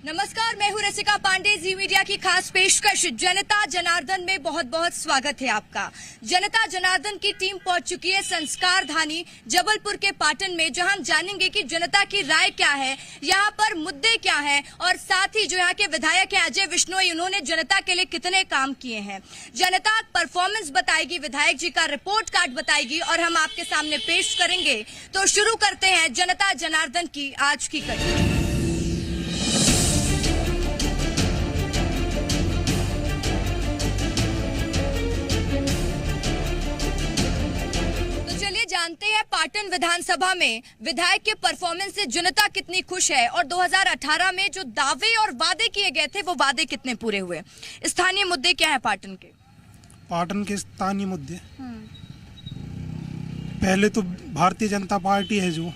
नमस्कार, मैं हूँ रसिका पांडे। जी मीडिया की खास पेशकश जनता जनार्दन में बहुत बहुत स्वागत है आपका। जनता जनार्दन की टीम पहुंच चुकी है संस्कार धानी जबलपुर के पाटन में, जहां हम जानेंगे कि जनता की राय क्या है, यहाँ पर मुद्दे क्या हैं और साथ ही जो यहाँ के विधायक हैं अजय बिश्नोई, उन्होंने जनता के लिए कितने काम किए हैं। जनता परफॉर्मेंस बताएगी, विधायक जी का रिपोर्ट कार्ड बताएगी और हम आपके सामने पेश करेंगे। तो शुरू करते हैं जनता जनार्दन की आज की कड़ी। जानते हैं पाटन विधानसभा में विधायक के परफॉर्मेंस से जनता कितनी खुश है और 2018 में जो दावे और वादे किए गए थे वो वादे कितने पूरे हुए। स्थानीय मुद्दे क्या है पाटन के? पाटन के स्थानीय मुद्दे पहले तो भारतीय जनता पार्टी है जो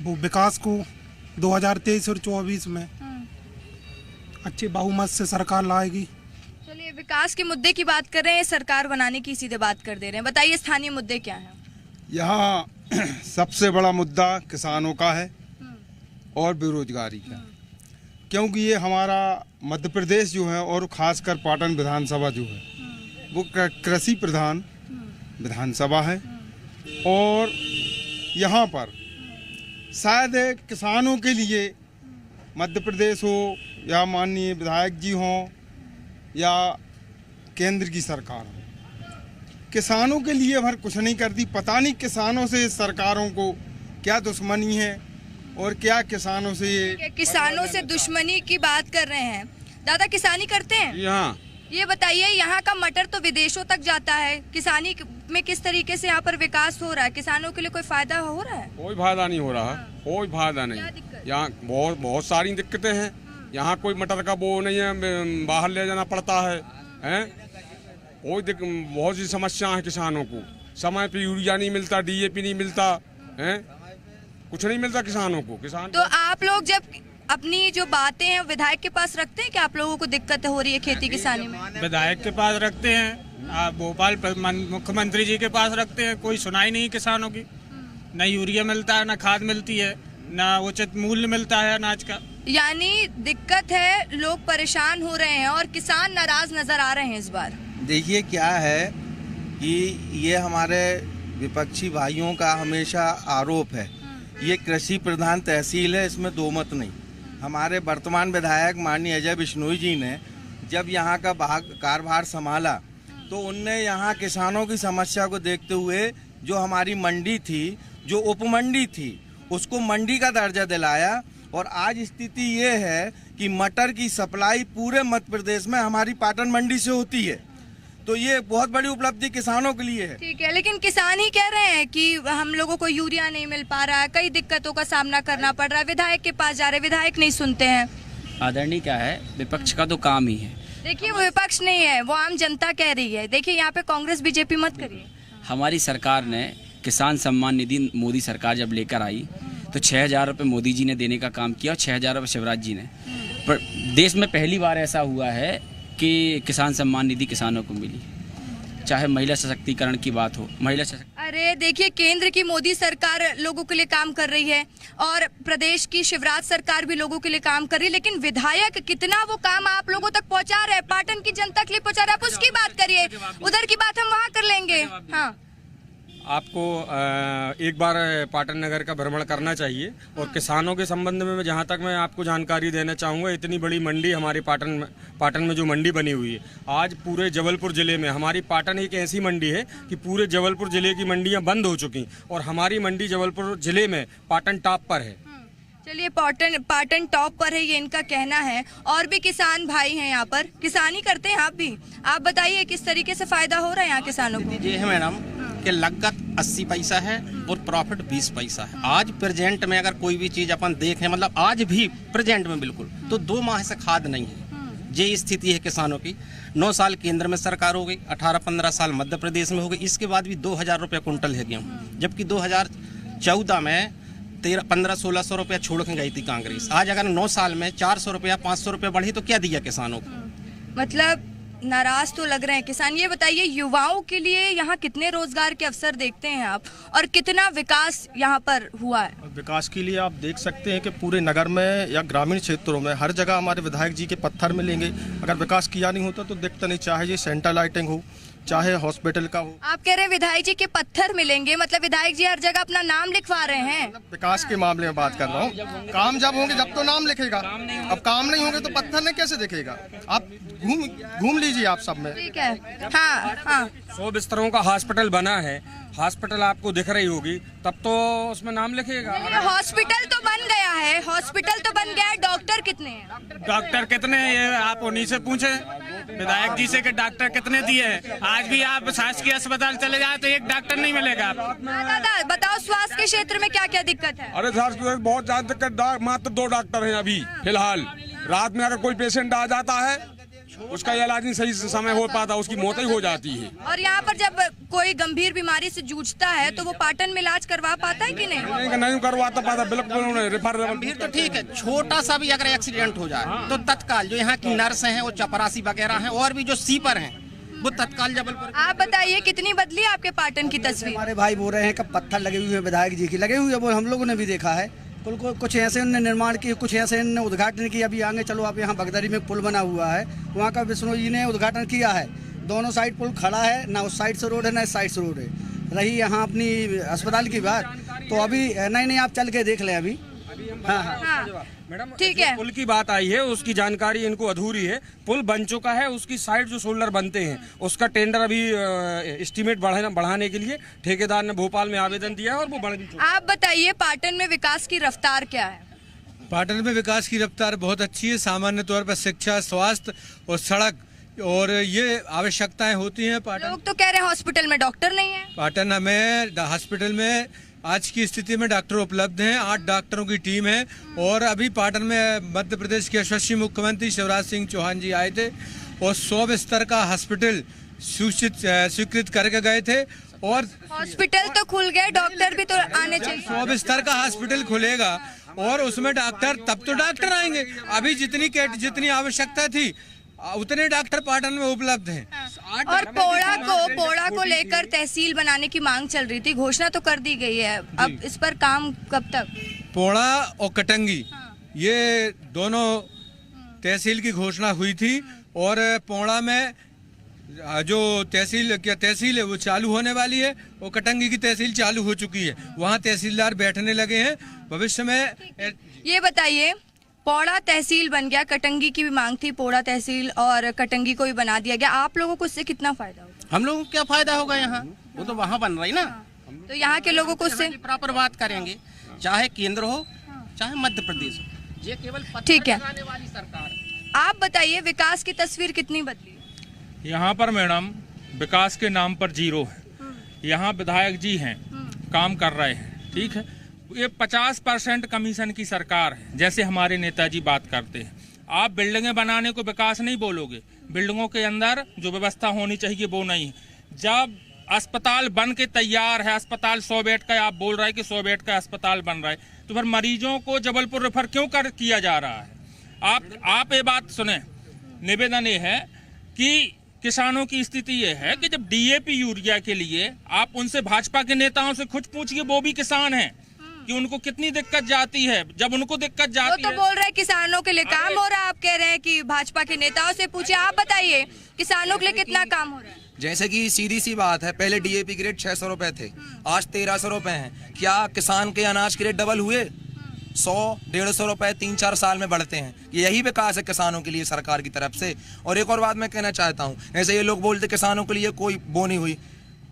वो विकास को 2023 और 24 में अच्छे बहुमत से सरकार लाएगी। चलिए, विकास के मुद्दे की बात कर रहे हैं, सरकार बनाने की सीधे बात कर दे रहे हैं। बताइए स्थानीय मुद्दे क्या है? यहाँ सबसे बड़ा मुद्दा किसानों का है और बेरोजगारी का, क्योंकि ये हमारा मध्य प्रदेश जो है और खासकर पाटन विधानसभा जो है वो कृषि प्रधान विधानसभा है और यहाँ पर शायद किसानों के लिए मध्य प्रदेश हो या माननीय विधायक जी हों या केंद्र की सरकार हो, किसानों के लिए भर कुछ नहीं करती। पता नहीं किसानों से सरकारों को क्या दुश्मनी है और क्या किसानों से ये किसानों से दुश्मनी की बात कर रहे हैं। दादा, किसानी करते हैं? यहाँ ये बताइए, यहाँ का मटर तो विदेशों तक जाता है, किसानी में किस तरीके से यहाँ पर विकास हो रहा है? किसानों के लिए कोई फायदा हो रहा है? कोई फायदा नहीं हो रहा। कोई फायदा नहीं। यहाँ बहुत सारी दिक्कतें हैं। यहाँ कोई मटर का वो नहीं है, बाहर ले जाना पड़ता है। बहुत सी समस्या है किसानों को। समय पे यूरिया नहीं मिलता, डीएपी नहीं मिलता है, कुछ नहीं मिलता किसानों को। तो आप लोग जब अपनी जो बातें हैं विधायक के पास रखते हैं कि आप लोगों को दिक्कत हो रही है खेती किसानी में? विधायक के पास रखते हैं, भोपाल मुख्यमंत्री जी के पास रखते हैं, कोई सुनाई नहीं किसानों की। न यूरिया मिलता है, न खाद मिलती है, न उचित मूल्य मिलता है अनाज का। यानी दिक्कत है, लोग परेशान हो रहे हैं और किसान नाराज नजर आ रहे हैं इस बार। देखिए क्या है कि ये हमारे विपक्षी भाइयों का हमेशा आरोप है, ये कृषि प्रधान तहसील है, इसमें दो मत नहीं। हमारे वर्तमान विधायक माननीय अजय बिश्नोई जी ने जब यहाँ का कार्यभार संभाला तो उनने यहाँ किसानों की समस्या को देखते हुए जो हमारी मंडी थी, जो उपमंडी थी, उसको मंडी का दर्जा दिलाया और आज स्थिति ये है कि मटर की सप्लाई पूरे मध्य प्रदेश में हमारी पाटन मंडी से होती है। तो ये बहुत बड़ी उपलब्धि किसानों के लिए है। ठीक है, लेकिन किसान ही कह रहे हैं कि हम लोगों को यूरिया नहीं मिल पा रहा है, कई दिक्कतों का सामना करना पड़ रहा है। विधायक के पास जा रहे, विधायक नहीं सुनते हैं। आदरणीय क्या है, विपक्ष का तो काम ही है। देखिए, वो विपक्ष नहीं है, वो आम जनता कह रही है। देखिए, यहाँ पे कांग्रेस बीजेपी मत करिए। हमारी सरकार ने किसान सम्मान निधि मोदी सरकार जब लेकर आई तो 6,000 रुपये मोदी जी ने देने का काम किया और 6,000 रुपये शिवराज जी ने। पर देश में पहली बार ऐसा हुआ है कि किसान सम्मान निधि किसानों को मिली, चाहे महिला सशक्तिकरण की बात हो। अरे देखिए, केंद्र की मोदी सरकार लोगों के लिए काम कर रही है और प्रदेश की शिवराज सरकार भी लोगों के लिए काम कर रही है, लेकिन विधायक कितना वो काम आप लोगों तक पहुंचा रहे हैं, पाटन की जनता के लिए पहुंचा रहे हैं। आप उसकी बात करिए, उधर की बात हम वहाँ कर लेंगे। हाँ, आपको एक बार पाटन नगर का भ्रमण करना चाहिए और किसानों के संबंध में जहाँ तक मैं आपको जानकारी देना चाहूँगा, इतनी बड़ी मंडी हमारे पाटन में जो मंडी बनी हुई है, आज पूरे जबलपुर जिले में हमारी पाटन एक ऐसी मंडी है कि पूरे जबलपुर जिले की मंडियाँ बंद हो चुकी और हमारी मंडी जबलपुर जिले में पाटन टॉप पर है। चलिए, पाटन टॉप पर है, ये इनका कहना है। और भी किसान भाई हैं यहाँ पर, किसानी करते हैं आप भी। आप बताइए किस तरीके से फायदा हो रहा है यहाँ किसानों को? जी है मैडम, कि लागत 80 पैसा है और प्रॉफिट 20 पैसा है। आज प्रेजेंट में अगर कोई भी चीज अपन देखें, मतलब आज भी प्रेजेंट में बिल्कुल, तो 2 माह से खाद नहीं है। ये स्थिति है किसानों की। 9 साल केंद्र में सरकार हो गई, 18-15 साल मध्य प्रदेश में हो गई, इसके बाद भी 2,000 रुपये कुंटल है गेहूँ, जबकि 2014 में 1500-1600 रुपया छोड़ के गई थी कांग्रेस। आज अगर 9 साल में 400 रुपया 500 रुपया बढ़ी तो क्या दिया किसानों को? मतलब नाराज तो लग रहे हैं किसान। ये बताइए, युवाओं के लिए यहाँ कितने रोजगार के अवसर देखते हैं आप, और कितना विकास यहाँ पर हुआ है? विकास के लिए आप देख सकते हैं कि पूरे नगर में या ग्रामीण क्षेत्रों में हर जगह हमारे विधायक जी के पत्थर मिलेंगे। अगर विकास किया नहीं होता तो दिखता नहीं, चाहे ये सेंटर लाइटिंग हो, चाहे हॉस्पिटल का हो। आप कह रहे हैं विधायक जी के पत्थर मिलेंगे, मतलब विधायक जी हर जगह अपना नाम लिखवा रहे हैं? विकास के मामले में बात कर रहा हूँ। काम जब होंगे जब तो नाम लिखेगा, अब काम नहीं होंगे तो पत्थर नहीं कैसे दिखेगा? आप घूम लीजिए आप सब में। ठीक है, हाँ हाँ। 100 बिस्तरों का हॉस्पिटल बना है, हॉस्पिटल आपको दिख रही होगी, तब तो उसमें नाम लिखेगा। हॉस्पिटल तो बन गया है, हॉस्पिटल तो बन गया है, डॉक्टर कितने हैं? डॉक्टर कितने हैं ये आप उन्हीं से पूछे, विधायक जी से कि डॉक्टर कितने दिए हैं। आज भी आप शासकीय अस्पताल चले जाए तो एक डॉक्टर नहीं मिलेगा। दादा बताओ, स्वास्थ्य के क्षेत्र में क्या क्या दिक्कत है? अरे सर बहुत ज्यादा दिक्कत, मात्र 2 डॉक्टर हैं अभी फिलहाल। रात में अगर कोई पेशेंट आ जाता है उसका इलाज नहीं सही समय हो पाता, उसकी मौत ही हो जाती है। और यहाँ पर जब कोई गंभीर बीमारी से जूझता है तो वो पाटन में इलाज करवा पाता है कि नहीं? नहीं करवाता पाता, बिल्कुल रेफर। गंभीर तो ठीक है, छोटा सा भी अगर एक्सीडेंट हो जाए तो तत्काल जो यहाँ की नर्स हैं, वो चपरासी वगैरह हैं, और भी जो सीपर हैं, वो तत्काल जबलपुर। आप बताइए, कितनी बदली आपके पाटन की तस्वीर? हमारे भाई बोल रहे हैं कि पत्थर लगे हुए हैं विधायक जी की, लगे हुए वो हम लोगों ने भी देखा है। कुछ ऐसे उन्होंने निर्माण किए, कुछ ऐसे उन्होंने उद्घाटन किया। अभी आगे चलो आप, यहाँ बगदरी में पुल बना हुआ है, वहाँ का विष्णु जी ने उद्घाटन किया है। दोनों साइड पुल खड़ा है, ना उस साइड से रोड है ना इस साइड से रोड है। रही यहाँ अपनी अस्पताल की बात, तो अभी नहीं आप चल के देख लें अभी। हाँ। मैडम ठीक है, पुल की बात आई है, उसकी जानकारी इनको अधूरी है। पुल बन चुका है, उसकी साइड जो शोल्डर बनते हैं उसका टेंडर अभी एस्टीमेट बढ़ाने के लिए ठेकेदार ने भोपाल में आवेदन दिया है, और वो बढ़ भी चुका है। आप बताइए, पाटन में विकास की रफ्तार क्या है? पाटन में विकास की रफ्तार बहुत अच्छी है। सामान्य तौर पर शिक्षा, स्वास्थ्य और सड़क और ये आवश्यकताएं होती हैं। पाटन लोग तो कह रहे हैं हॉस्पिटल में डॉक्टर नहीं है। पाटन हमें हॉस्पिटल में आज की स्थिति में डॉक्टर उपलब्ध हैं, 8 डॉक्टरों की टीम है। और अभी पाटन में मध्य प्रदेश के यशस्वी मुख्यमंत्री शिवराज सिंह चौहान जी आए थे और 100 बिस्तर का हॉस्पिटल स्वीकृत करके गए थे। और हॉस्पिटल तो खुल गए, डॉक्टर भी तो आने चाहिए। 100 बिस्तर का हॉस्पिटल खुलेगा और उसमें डॉक्टर, तब तो डॉक्टर आएंगे। अभी जितनी आवश्यकता थी उतने डॉक्टर पाटन में उपलब्ध हैं। और पोड़ा को लेकर तहसील बनाने की मांग चल रही थी, घोषणा तो कर दी गई है, अब इस पर काम कब तक? पोड़ा और कटंगी, ये दोनों तहसील की घोषणा हुई थी, और पोड़ा में जो तहसील है वो चालू होने वाली है, और कटंगी की तहसील चालू हो चुकी है। वहाँ तहसीलदार बैठने लगे हैं। भविष्य में ये बताइए, पौड़ा तहसील बन गया, कटंगी की भी मांग थी, पौड़ा तहसील और कटंगी को भी बना दिया गया। आप लोगों को इससे कितना फायदा होगा? हम लोगों को क्या फायदा होगा? यहाँ वो तो वहाँ बन रही ना, तो यहाँ के लोगों को उससे प्रॉपर बात करेंगे, चाहे केंद्र हो चाहे मध्य प्रदेश हो, ये केवल ठीक है। वाली सरकार। आप बताइए, विकास की तस्वीर कितनी बदली? यहाँ पर मैडम विकास के नाम पर 0 है। यहाँ विधायक जी हैं, काम कर रहे हैं, ठीक है। ये 50% कमीशन की सरकार है, जैसे हमारे नेताजी बात करते हैं। आप बिल्डिंगें बनाने को विकास नहीं बोलोगे, बिल्डिंगों के अंदर जो व्यवस्था होनी चाहिए वो नहीं है। जब अस्पताल बन के तैयार है, अस्पताल 100 बेड का, आप बोल रहे हैं कि 100 बेड का अस्पताल बन रहा है, तो फिर मरीजों को जबलपुर रेफर क्यों किया जा रहा है? आप ये बात सुने, निवेदन ये है कि किसानों की स्थिति ये है कि जब DAP यूरिया के लिए आप उनसे भाजपा के नेताओं से खुद पूछिए, वो भी किसान हैं, कि उनको कितनी दिक्कत जाती है। जब उनको दिक्कत जाती है, वो तो बोल रहे हैं किसानों के लिए काम हो रहा है, आप कह रहे हैं कि भाजपा के नेताओं से पूछिए। आप बताइए, किसानों के लिए कितना काम हो रहा है? जैसे कि सीधी सी बात है, पहले DAP के रेट 600 रुपए थे, आज 1300 रुपए हैं। क्या किसान के अनाज के रेट डबल हुए? 100-150 रुपए 3-4 साल में बढ़ते हैं। यही विकास है किसानों के लिए सरकार की तरफ से। और एक और बात मैं कहना चाहता हूँ, ऐसे ये लोग बोलते किसानों के लिए कोई वो नहीं हुई।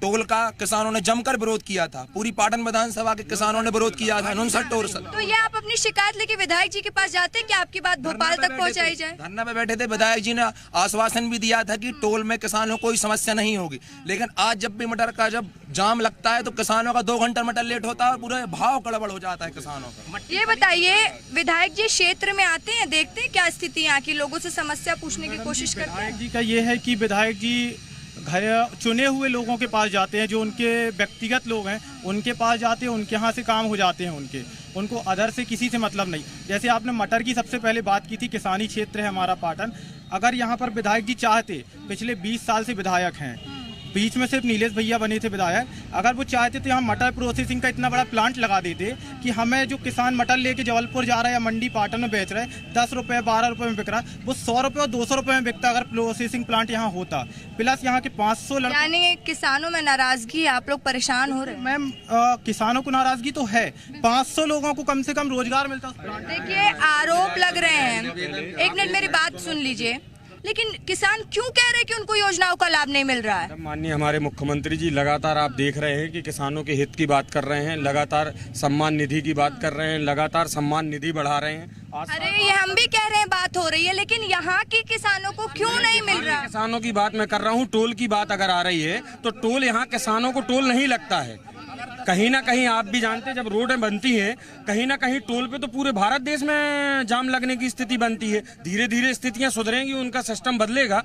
टोल का किसानों ने जमकर विरोध किया था, पूरी पाटन विधानसभा के किसानों ने विरोध किया था, 59 टोल। तो ये आप अपनी शिकायत लेके विधायक जी के पास जाते हैं कि आपकी बात भोपाल तक पहुंचाई जाए? धरना पे बैठे थे, विधायक जी ने आश्वासन भी दिया था कि टोल में किसानों को कोई समस्या नहीं होगी। लेकिन आज जब भी मटर का जब जाम लगता है तो किसानों का 2 घंटा मटर लेट होता है और पूरा भाव गड़बड़ हो जाता है किसानों का। ये बताइए, विधायक जी क्षेत्र में आते हैं, देखते हैं क्या स्थिति यहाँ की, लोगों से समस्या पूछने की कोशिश करते हैं? विधायक जी का ये है कि विधायक जी घर चुने हुए लोगों के पास जाते हैं, जो उनके व्यक्तिगत लोग हैं उनके पास जाते हैं, उनके यहाँ से काम हो जाते हैं उनके। उनको अदर से किसी से मतलब नहीं। जैसे आपने मटर की सबसे पहले बात की थी, किसानी क्षेत्र है हमारा पाटन। अगर यहाँ पर विधायक जी चाहते, पिछले 20 साल से विधायक हैं, बीच में सिर्फ नीलेश भैया बने थे विधायक, अगर वो चाहते तो यहाँ मटर प्रोसेसिंग का इतना बड़ा प्लांट लगा देते कि हमें जो किसान मटर लेके जबलपुर जा रहा है या मंडी पाटन में बेच रहे हैं 10 रुपये 12 रुपये में बिक रहा है, वो 100 रुपये और 200 रुपये में बिकता अगर प्रोसेसिंग प्लांट यहाँ होता। प्लस यहाँ के 500 यानी किसानों में नाराजगी है, आप लोग परेशान हो रहे हैं? मैम किसानों को नाराजगी तो है, 500 लोगों को कम से कम रोजगार मिलता है। देखिए आरोप लग रहे हैं, एक मिनट मेरी बात सुन लीजिए, लेकिन किसान क्यों कह रहे हैं कि उनको योजनाओं का लाभ नहीं मिल रहा है? माननीय हमारे मुख्यमंत्री जी लगातार आप देख रहे हैं कि किसानों के हित की बात कर रहे हैं, लगातार सम्मान निधि की बात कर रहे हैं, लगातार सम्मान निधि बढ़ा रहे हैं। अरे ये हम भी कह रहे हैं, बात हो रही है, लेकिन यहाँ के किसानों को क्यों नहीं मिल रहा? किसानों की बात मैं कर रहा हूँ, टोल की बात अगर आ रही है तो टोल यहाँ किसानों को टोल नहीं लगता है। कहीं ना कहीं आप भी जानते हैं जब रोडें बनती हैं कहीं ना कहीं टोल पे तो पूरे भारत देश में जाम लगने की स्थिति बनती है। धीरे धीरे स्थितियां सुधरेंगी, उनका सिस्टम बदलेगा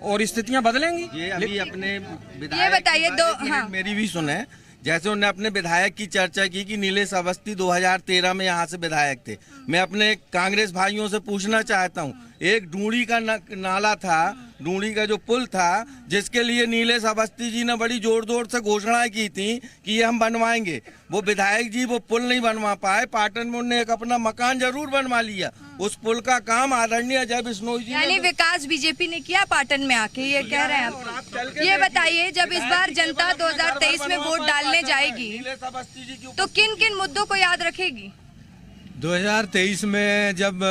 और स्थितियां बदलेंगी। ये अभी अपने ये बताइए हाँ। मेरी भी सुने, जैसे उन्होंने अपने विधायक की चर्चा की कि नीलेश अवस्थी 2013 में यहाँ से विधायक थे। मैं अपने कांग्रेस भाइयों से पूछना चाहता हूँ, एक डूंडी का नाला था, डूंडी का जो पुल था, जिसके लिए नीलेश अवस्थी जी ने बड़ी जोर जोर से घोषणाएं की थी कि ये हम बनवाएंगे। वो विधायक जी वो पुल नहीं बनवा पाए। पाटन में उन्होंने एक अपना मकान जरूर बनवा लिया। उस पुल का काम आदरणीय अजय बिश्नोई जी यानी विकास बीजेपी ने किया पाटन में आके, ये कह रहे हैं आप। ये बताइए जब इस बार जनता 2023 में वोट डालने जाएगी तो किन किन मुद्दों को याद रखेगी? 2023 में जब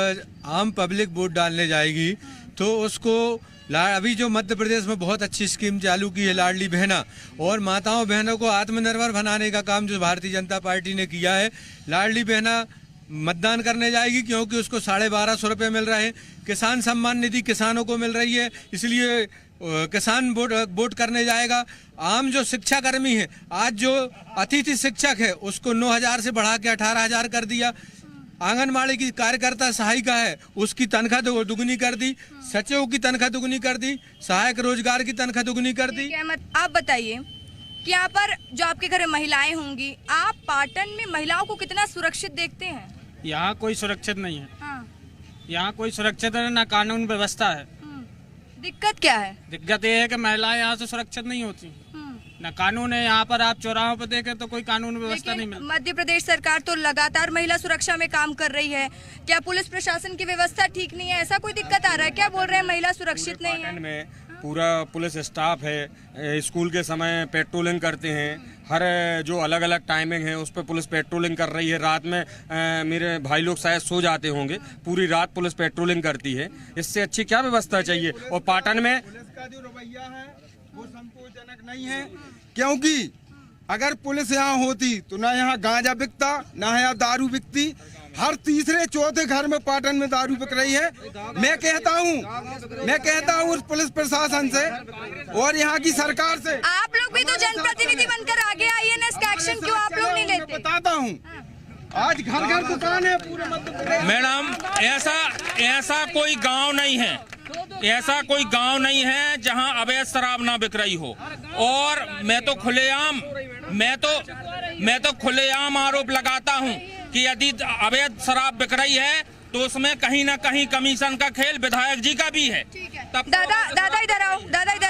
आम पब्लिक वोट डालने जाएगी तो उसको अभी जो मध्य प्रदेश में बहुत अच्छी स्कीम चालू की है लाडली बहना, और माताओं बहनों को आत्मनिर्भर बनाने का काम जो भारतीय जनता पार्टी ने किया है, लाडली बहना मतदान करने जाएगी क्योंकि उसको 1250 रुपये मिल रहे हैं। किसान सम्मान निधि किसानों को मिल रही है, इसलिए किसान वोट करने जाएगा। आम जो शिक्षाकर्मी है, आज जो अतिथि शिक्षक है उसको 9000 से बढ़ा के 18000 कर दिया। आंगनबाड़ी की कार्यकर्ता सहायिका है उसकी तनख्वाह दुगनी कर दी, सचिव की तनख्वाह दुगनी कर दी, सहायक रोजगार की तनख्वाह दुगनी कर दी। आप बताइए कि यहाँ पर जो आपके घर में महिलाएं होंगी, आप पाटन में महिलाओं को कितना सुरक्षित देखते हैं? यहाँ कोई सुरक्षित नहीं है। हाँ। यहाँ कोई सुरक्षित है ना, कानून व्यवस्था है। दिक्कत क्या है? दिक्कत ये है कि महिलाएं यहाँ से सुरक्षित नहीं होती, ना कानून है। यहाँ पर आप चौराहों पर देखें तो कोई कानून व्यवस्था नहीं मिलती। मध्य प्रदेश सरकार तो लगातार महिला सुरक्षा में काम कर रही है, क्या पुलिस प्रशासन की व्यवस्था ठीक नहीं है? ऐसा कोई दिक्कत आ रहा है क्या? बोल रहे हैं महिला सुरक्षित नहीं है। में पूरा पुलिस स्टाफ है, स्कूल के समय पेट्रोलिंग करते हैं, हर जो अलग अलग टाइमिंग है उस पर पुलिस पेट्रोलिंग कर रही है। रात में मेरे भाई लोग शायद सो जाते होंगे, पूरी रात पुलिस पेट्रोलिंग करती है। इससे अच्छी क्या व्यवस्था चाहिए? और पाटन में पुलिस का जो रवैया है वो संतोषजनक नहीं है, क्योंकि अगर पुलिस यहाँ होती तो ना यहाँ गांजा बिकता, ना यहाँ दारू बिकती। हर तीसरे चौथे घर में पाटन में दारू बिक रही है। मैं कहता हूँ उस पुलिस प्रशासन से और यहाँ की सरकार से, आप लोग भी तो जनप्रतिनिधि बनकर आगे आइए ना, इसका एक्शन क्यों आप लोग नहीं लेते? बताता हूँ, आज घर घर दुकान है पूरे मध्य प्रदेश। मैडम ऐसा कोई गांव नहीं है, ऐसा कोई गांव नहीं है जहां अवैध शराब ना बिक रही हो। और मैं तो खुलेआम आरोप लगाता हूं कि यदि अवैध शराब बिक रही है तो उसमें कहीं ना कहीं कमीशन का खेल विधायक जी का भी है। दादा इधर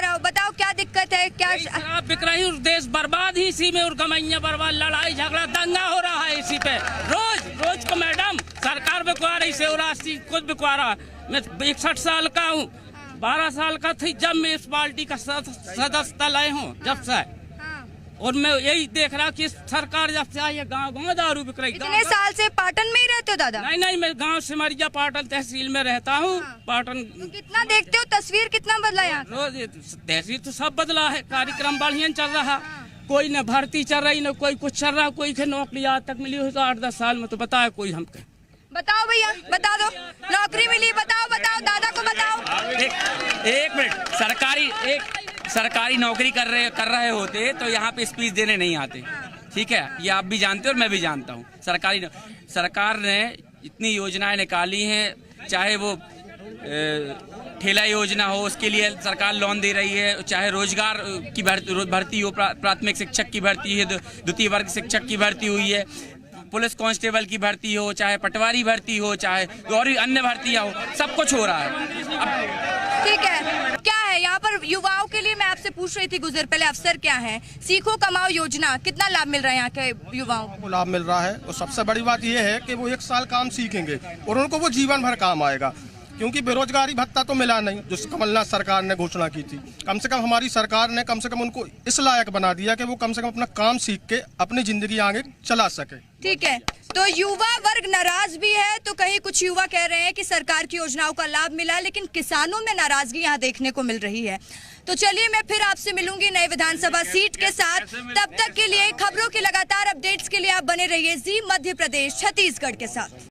आओ, बताओ क्या दिक्कत है? क्या शराब बिक रही, देश बर्बाद ही इसी में, और कमाइयाँ बर्बाद, लड़ाई झगड़ा दंगा हो रहा है इसी पे रोज को। मैडम सरकार बिकवा रही, सेवरास्ती खुद बिकवा रहा। मैं 61 साल का हूँ, 12 साल का थी जब मैं इस पार्टी का सदस्य लाए हूँ जब से, और मैं यही देख रहा कि सरकार जब से आई है गाँव दारू बिक रही। इतने साल से पाटन में ही रहते हो दादा? नहीं, मैं गांव सिमरिया पाटन तहसील में रहता हूँ। पाटन तो कितना देखते हो, तस्वीर कितना बदला यहाँ? रोज तहसील तो सब बदला है, कार्यक्रम बढ़िया चल रहा, कोई न भर्ती चल रही, न कोई कुछ चल रहा, कोई के नौकरी आज तक मिली हो तो 8-10 साल में, तो बताया कोई हमको? बताओ भैया, बता दो, नौकरी मिली? बताओ दादा को बताओ। एक मिनट, सरकारी नौकरी कर रहे होते तो यहाँ पे स्पीच देने नहीं आते, ठीक है? ये आप भी जानते हो और मैं भी जानता हूँ। सरकार ने इतनी योजनाएं निकाली हैं, चाहे वो ठेला योजना हो उसके लिए सरकार लोन दे रही है, चाहे रोजगार की भर्ती हो, प्राथमिक शिक्षक की भर्ती है, द्वितीय वर्ग शिक्षक की भर्ती हुई है, पुलिस कांस्टेबल की भर्ती हो, चाहे पटवारी भर्ती हो, चाहे और भी अन्य भर्तियां हो, सब कुछ हो रहा है। ठीक है, क्या है यहाँ पर युवाओं के लिए? मैं आपसे पूछ रही थी गुजर पहले, अवसर क्या है? सीखो कमाओ योजना कितना लाभ मिल रहा है यहाँ के युवाओं को? लाभ मिल रहा है, और सबसे बड़ी बात यह है कि वो 1 साल काम सीखेंगे और उनको वो जीवन भर काम आएगा, क्योंकि बेरोजगारी भत्ता तो मिला नहीं जो कमलनाथ सरकार ने घोषणा की थी। कम से कम हमारी सरकार ने कम से कम उनको इस लायक बना दिया कि वो कम से कम अपना काम सीख के अपनी जिंदगी आगे चला सके। ठीक है, तो युवा वर्ग नाराज भी है, तो कहीं कुछ युवा कह रहे हैं कि सरकार की योजनाओं का लाभ मिला, लेकिन किसानों में नाराजगी यहाँ देखने को मिल रही है। तो चलिए मैं फिर आपसे मिलूंगी नए विधानसभा सीट के साथ। तब तक के लिए खबरों के लगातार अपडेट्स के लिए आप बने रहिए जी मध्य प्रदेश छत्तीसगढ़ के साथ।